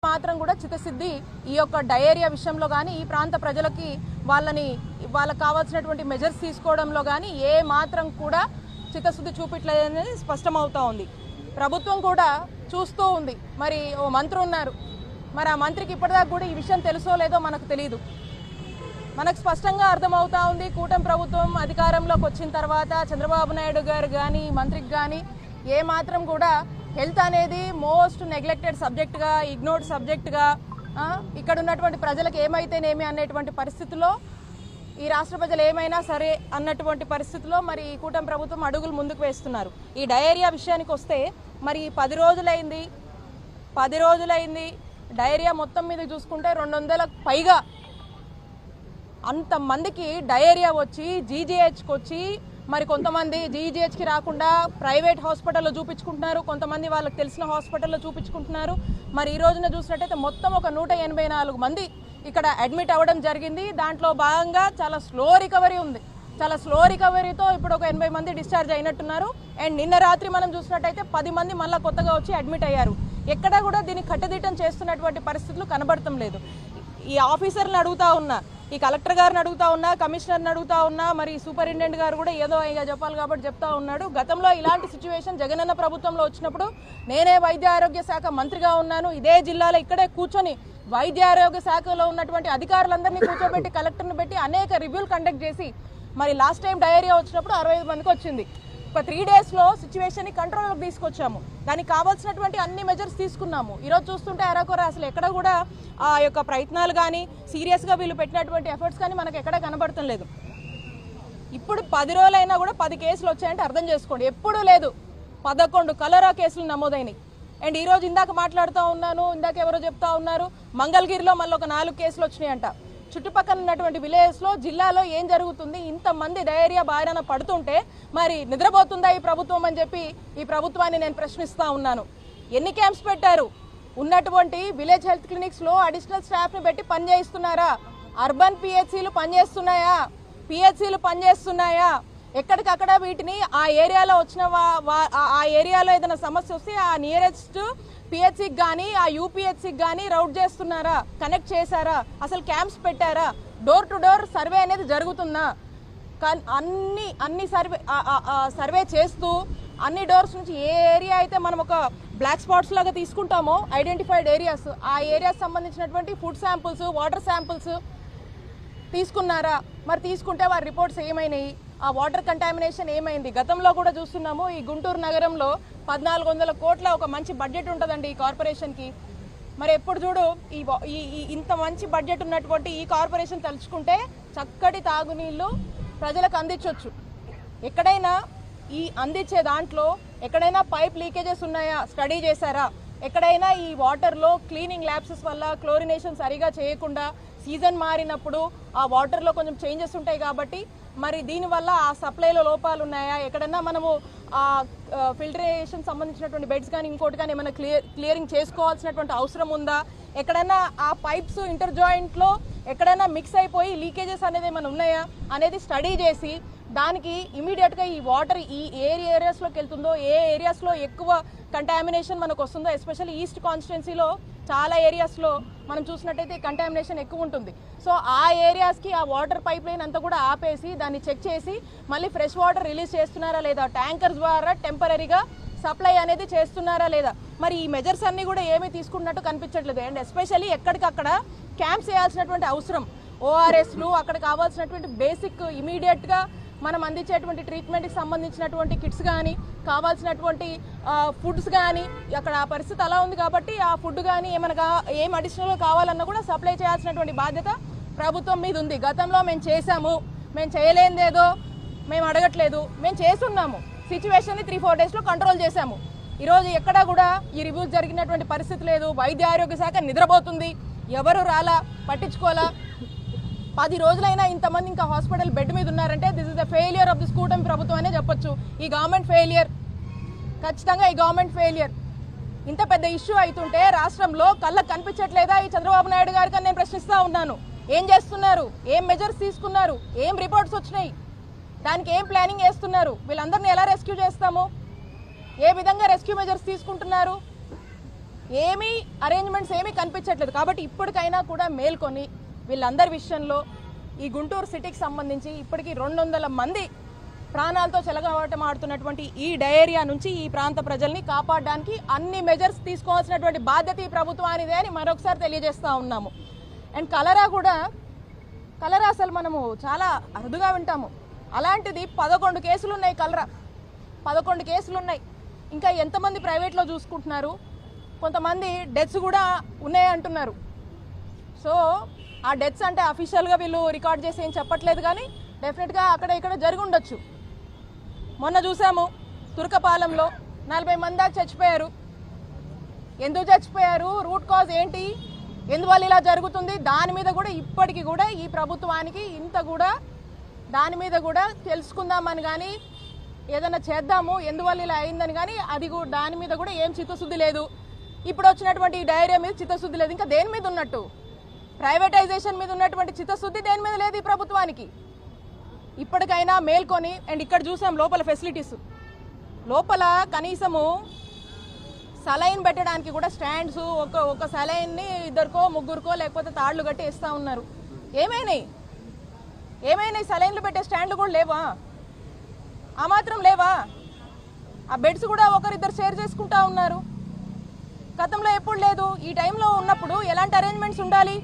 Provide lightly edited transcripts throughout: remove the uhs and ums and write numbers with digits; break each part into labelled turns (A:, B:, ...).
A: మాత్రం కూడా చిత్తశుద్ధి ఈ యొక్క డయేరియా విషయంలో కానీ ఈ ప్రాంత ప్రజలకి వాళ్ళకి కావాల్సినటువంటి మెజర్స్ తీసుకోవడంలో కానీ ఏ మాత్రం కూడా చిత్తశుద్ధి చూపించలేదనేది స్పష్టమవుతా ఉంది. ప్రభుత్వం కూడా చూస్తూ ఉంది. మరి ఓ మంత్రి ఉన్నారు, మరి ఆ మంత్రికి ఇప్పటిదాకా కూడా ఈ విషయం తెలుసో లేదో మనకు తెలియదు. మనకు స్పష్టంగా అర్థమవుతా ఉంది, కూటమి ప్రభుత్వం అధికారంలోకి వచ్చిన తర్వాత చంద్రబాబు నాయుడు గారు కానీ మంత్రికి కానీ ఏ మాత్రం కూడా హెల్త్ అనేది మోస్ట్ నెగ్లెక్టెడ్ సబ్జెక్ట్గా, ఇగ్నోర్డ్ సబ్జెక్ట్గా, ఇక్కడ ఉన్నటువంటి ప్రజలకు ఏమైతేనేమి అనేటువంటి పరిస్థితుల్లో, ఈ రాష్ట్ర ప్రజలు ఏమైనా సరే అన్నటువంటి పరిస్థితుల్లో మరి ఈ కూటమి ప్రభుత్వం అడుగులు ముందుకు వేస్తున్నారు. ఈ డయేరియా విషయానికి వస్తే మరి 10 రోజులైంది డయేరియా మొత్తం మీద చూసుకుంటే 200లకు పైగా అంతమందికి డయేరియా వచ్చి జీజీహెచ్కి వచ్చి, మరి కొంతమంది జీజీహెచ్కి రాకుండా ప్రైవేట్ హాస్పిటల్లో చూపించుకుంటున్నారు, కొంతమంది వాళ్ళకి తెలిసిన హాస్పిటల్లో చూపించుకుంటున్నారు. మరి ఈ రోజున చూసినట్టయితే మొత్తం ఒక 184 మంది ఇక్కడ అడ్మిట్ అవ్వడం జరిగింది. దాంట్లో భాగంగా చాలా స్లో రికవరీ ఉంది. చాలా స్లో రికవరీతో ఇప్పుడు ఒక 80 మంది డిశ్చార్జ్ అయినట్టున్నారు. అండ్ నిన్న రాత్రి మనం చూసినట్టయితే 10 మంది మళ్ళీ కొత్తగా వచ్చి అడ్మిట్ అయ్యారు. ఎక్కడా కూడా దీన్ని కట్టుదిట్టం చేస్తున్నటువంటి పరిస్థితులు కనబడటం లేదు. ఈ ఆఫీసర్ని అడుగుతా ఉన్నా, ఈ కలెక్టర్ గారిని అడుగుతా ఉన్నా, కమిషనర్ని అడుగుతా ఉన్నా, మరి సూపరింటెండెంట్ గారు కూడా ఏదో ఇక చెప్పాలి కాబట్టి చెప్తా ఉన్నాడు. గతంలో ఇలాంటి సిచ్యువేషన్ జగనన్న ప్రభుత్వంలో వచ్చినప్పుడు నేనే వైద్య ఆరోగ్య శాఖ మంత్రిగా ఉన్నాను. ఇదే జిల్లాలో ఇక్కడే కూర్చొని వైద్య ఆరోగ్య శాఖలో ఉన్నటువంటి అధికారులందరినీ కూర్చోబెట్టి కలెక్టర్ని పెట్టి అనేక రివ్యూలు కండక్ట్ చేసి మరి లాస్ట్ టైం డయేరియా వచ్చినప్పుడు 65 మందికి వచ్చింది. ఒక 3 డేస్లో సిచ్యువేషన్ని కంట్రోల్లోకి తీసుకొచ్చాము. దానికి కావాల్సినటువంటి అన్ని మెజర్స్ తీసుకున్నాము. ఈరోజు చూస్తుంటే అరకొర అసలు ఎక్కడ కూడా ఆ యొక్క ప్రయత్నాలు కానీ సీరియస్గా వీళ్ళు పెట్టినటువంటి ఎఫర్ట్స్ కానీ మనకు ఎక్కడ కనబడటం లేదు. ఇప్పుడు 10 రోజులైనా కూడా 10 కేసులు వచ్చాయంటే అర్థం చేసుకోండి. ఎప్పుడూ లేదు 11 కలరా కేసులు నమోదైనాయి. అండ్ ఈరోజు ఇందాక మాట్లాడుతూ ఉన్నాను, ఇందాక ఎవరో చెప్తా ఉన్నారు మంగళగిరిలో మళ్ళీ ఒక 4 కేసులు వచ్చినాయంట. చుట్టుపక్కల ఉన్నటువంటి విలేజ్లో జిల్లాలో ఏం జరుగుతుంది? ఇంతమంది డయేరియా బారిన పడుతుంటే మరి నిద్రపోతుందా ఈ ప్రభుత్వం అని చెప్పి ఈ ప్రభుత్వాన్ని నేను ప్రశ్నిస్తూ ఉన్నాను. ఎన్ని క్యాంప్స్ పెట్టారు? ఉన్నటువంటి విలేజ్ హెల్త్ క్లినిక్స్లో అడిషనల్ స్టాఫ్ని పెట్టి పనిచేయిస్తున్నారా? అర్బన్ పిహెచ్సిలు పనిచేస్తున్నాయా? పిహెచ్సిలు పనిచేస్తున్నాయా? ఎక్కడికక్కడ వీటిని ఆ ఏరియాలో వచ్చిన ఆ ఏరియాలో ఏదైనా సమస్య వస్తే ఆ నియరెస్ట్ పిహెచ్సికి కానీ ఆ యూపీహెచ్సికి కానీ రౌట్ చేస్తున్నారా? కనెక్ట్ చేశారా? అసలు క్యాంప్స్ పెట్టారా? డోర్ టు డోర్ సర్వే అనేది జరుగుతుందా? అన్ని సర్వే చేస్తూ అన్ని డోర్స్ నుంచి ఏ ఏరియా అయితే మనం ఒక బ్లాక్ స్పాట్స్ లాగా తీసుకుంటామో ఐడెంటిఫైడ్ ఏరియాస్, ఆ ఏరియాస్ సంబంధించినటువంటి ఫుడ్ శాంపుల్స్, వాటర్ శాంపుల్స్ తీసుకున్నారా? మరి తీసుకుంటే వారి రిపోర్ట్స్ ఏమైనాయి? ఆ వాటర్ కంటామినేషన్ ఏమైంది? గతంలో కూడా చూస్తున్నాము, ఈ గుంటూరు నగరంలో 1400 కోట్ల ఒక మంచి బడ్జెట్ ఉంటుందండి ఈ కార్పొరేషన్కి. మరి ఎప్పుడు చూడు ఇంత మంచి బడ్జెట్ ఉన్నటువంటి ఈ కార్పొరేషన్ తలుచుకుంటే చక్కటి తాగునీళ్ళు ప్రజలకు అందించవచ్చు. ఎక్కడైనా ఈ అందించే దాంట్లో ఎక్కడైనా పైప్ లీకేజెస్ ఉన్నాయా? స్టడీ చేశారా? ఎక్కడైనా ఈ వాటర్లో క్లీనింగ్ ల్యాబ్సెస్ వల్ల క్లోరినేషన్ సరిగా చేయకుండా సీజన్ మారినప్పుడు ఆ వాటర్లో కొంచెం చేంజెస్ ఉంటాయి కాబట్టి మరి దీనివల్ల ఆ సప్లైలో లోపాలు ఉన్నాయా? ఎక్కడన్నా మనము ఆ ఫిల్టరేషన్ సంబంధించినటువంటి బెడ్స్ కానీ ఇంకోటి కానీ ఏమైనా క్లియరింగ్ చేసుకోవాల్సినటువంటి అవసరం ఉందా? ఎక్కడైనా ఆ పైప్స్ ఇంటర్ జాయింట్లో ఎక్కడైనా మిక్స్ అయిపోయి లీకేజెస్ అనేది ఏమైనా ఉన్నాయా అనేది స్టడీ చేసి దానికి ఇమీడియట్గా ఈ వాటర్ ఈ ఏ ఏరియాస్లోకి వెళ్తుందో, ఏ ఏరియాస్లో ఎక్కువ కంటామినేషన్ మనకు వస్తుందో, ఎస్పెషల్లీ ఈస్ట్ కాన్స్టిట్యున్సీలో చాలా ఏరియాస్లో మనం చూసినట్టయితే కంటామినేషన్ ఎక్కువ ఉంటుంది. సో ఆ ఏరియాస్కి ఆ వాటర్ పైప్ లైన్ అంతా కూడా ఆపేసి దాన్ని చెక్ చేసి మళ్ళీ ఫ్రెష్ వాటర్ రిలీజ్ చేస్తున్నారా లేదా, ట్యాంకర్స్ ద్వారా టెంపరీగా సప్లై అనేది చేస్తున్నారా లేదా, మరి ఈ మెజర్స్ అన్నీ కూడా ఏమీ తీసుకున్నట్టు కనిపించట్లేదు. అండ్ ఎస్పెషల్లీ ఎక్కడికక్కడ క్యాంప్స్ చేయాల్సినటువంటి అవసరం, ఓఆర్ఎస్లు, అక్కడ కావాల్సినటువంటి బేసిక్ ఇమీడియట్గా మనం అందించేటువంటి ట్రీట్మెంట్కి సంబంధించినటువంటి కిట్స్ కానీ కావాల్సినటువంటి ఫుడ్స్ కానీ అక్కడ ఆ పరిస్థితి అలా ఉంది కాబట్టి ఆ ఫుడ్ కానీ ఏం అడిషనల్గా కావాలన్నా కూడా సప్లై చేయాల్సినటువంటి బాధ్యత ప్రభుత్వం మీద ఉంది. గతంలో మేము చేశాము, మేము చేయలేదేదో మేము అడగట్లేదు, మేము చేస్తున్నాము. సిచ్యువేషన్ని 3-4 డేస్లో కంట్రోల్ చేశాము. ఈరోజు ఎక్కడా కూడా ఈ రివ్యూస్ జరిగినటువంటి పరిస్థితి లేదు. వైద్య ఆరోగ్య శాఖ నిద్రపోతుంది, ఎవరు రాలా, పట్టించుకోవాలా. 10 రోజులైనా ఇంతమంది ఇంకా హాస్పిటల్ బెడ్ మీద ఉన్నారంటే this is the failure of this కూటమి ప్రభుత్వం అనే చెప్పొచ్చు. ఈ గవర్నమెంట్ ఫెయిలియర్, ఖచ్చితంగా ఈ గవర్నమెంట్ ఫెయిలియర్. ఇంత పెద్ద ఇష్యూ అవుతుంటే రాష్ట్రంలో కళ్ళకు కనిపించట్లేదా ఈ చంద్రబాబు నాయుడు గారికి అని నేను ప్రశ్నిస్తూ ఉన్నాను. ఏం చేస్తున్నారు? ఏం మెజర్స్ తీసుకున్నారు? ఏం రిపోర్ట్స్ వచ్చినాయి? దానికి ఏం ప్లానింగ్ చేస్తున్నారు? వీళ్ళందరినీ ఎలా రెస్క్యూ చేస్తాము? ఏ విధంగా రెస్క్యూ మెజర్స్ తీసుకుంటున్నారు? ఏమీ అరేంజ్మెంట్స్ ఏమీ కనిపించట్లేదు. కాబట్టి ఇప్పటికైనా కూడా మేల్కొని వీళ్ళందరి విషయంలో ఈ గుంటూరు సిటీకి సంబంధించి ఇప్పటికీ 200 మంది ప్రాణాలతో చెలగాటం ఆడుతున్నటువంటి ఈ డయేరియా నుంచి ఈ ప్రాంత ప్రజల్ని కాపాడడానికి అన్ని మెజర్స్ తీసుకోవాల్సినటువంటి బాధ్యత ఈ ప్రభుత్వానిదే అని మరొకసారి తెలియజేస్తూ ఉన్నాము. అండ్ కలరా అసలు మనము చాలా అరుదుగా వింటాము. అలాంటిది 11 కేసులు ఉన్నాయి. 11 కేసులు ఉన్నాయి. ఇంకా ఎంతమంది ప్రైవేట్లో చూసుకుంటున్నారు, కొంతమంది డెత్స్ కూడా ఉన్నాయి అంటున్నారు. సో ఆ డెత్స్ అంటే అఫీషియల్గా వీళ్ళు రికార్డ్ చేసి ఏం చెప్పట్లేదు, కానీ డెఫినెట్గా అక్కడ ఇక్కడ జరిగి ఉండొచ్చు. మొన్న చూసాము తుర్కపాలెంలో 40 మంది దాకా చచ్చిపోయారు. ఎందుకు చచ్చిపోయారు, రూట్ కాజ్ ఏంటి, ఎందువల్ల ఇలా జరుగుతుంది, దాని మీద కూడా ఇప్పటికీ కూడా ఈ ప్రభుత్వానికి ఇంత కూడా దాని మీద కూడా తెలుసుకుందామని కానీ ఏదైనా చేద్దాము ఎందువల్ల ఇలా అయిందని కానీ అది దాని మీద కూడా ఏం చిత్తశుద్ధి లేదు. ఇప్పుడు వచ్చినటువంటి ఈ డైరియా మీద చిత్తశుద్ధి లేదు. ఇంకా దేని మీద ఉన్నట్టు, ప్రైవేటైజేషన్ మీద ఉన్నటువంటి చిత్తశుద్ధి దేని మీద లేదు ఈ ప్రభుత్వానికి. ఇప్పటికైనా మేల్కొని. అండ్ ఇక్కడ చూసాం లోపల ఫెసిలిటీస్, లోపల కనీసము సలైన్ పెట్టడానికి కూడా స్టాండ్స్, ఒక సలైన్ని 2కో 3కో లేకపోతే తాళ్లు కట్టి ఇస్తూ ఉన్నారు. ఏమైనాయి సలైన్లు పెట్టే స్టాండ్లు కూడా లేవా, ఆ మాత్రం లేవా? ఆ బెడ్స్ కూడా 1-2 షేర్ చేసుకుంటా ఉన్నారు. గతంలో ఎప్పుడు లేదు. ఈ టైంలో ఉన్నప్పుడు ఎలాంటి అరేంజ్మెంట్స్ ఉండాలి?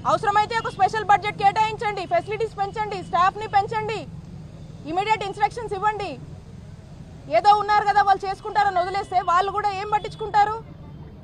A: అవసరమైతే ఒక స్పెషల్ బడ్జెట్ కేటాయించండి, ఫెసిలిటీస్ పెంచండి, స్టాఫ్ని పెంచండి, ఇమీడియట్ ఇన్స్ట్రక్షన్స్ ఇవ్వండి. ఏదో ఉన్నారు కదా వాళ్ళు చేసుకుంటారని వదిలేస్తే వాళ్ళు కూడా ఏం పట్టించుకుంటారు?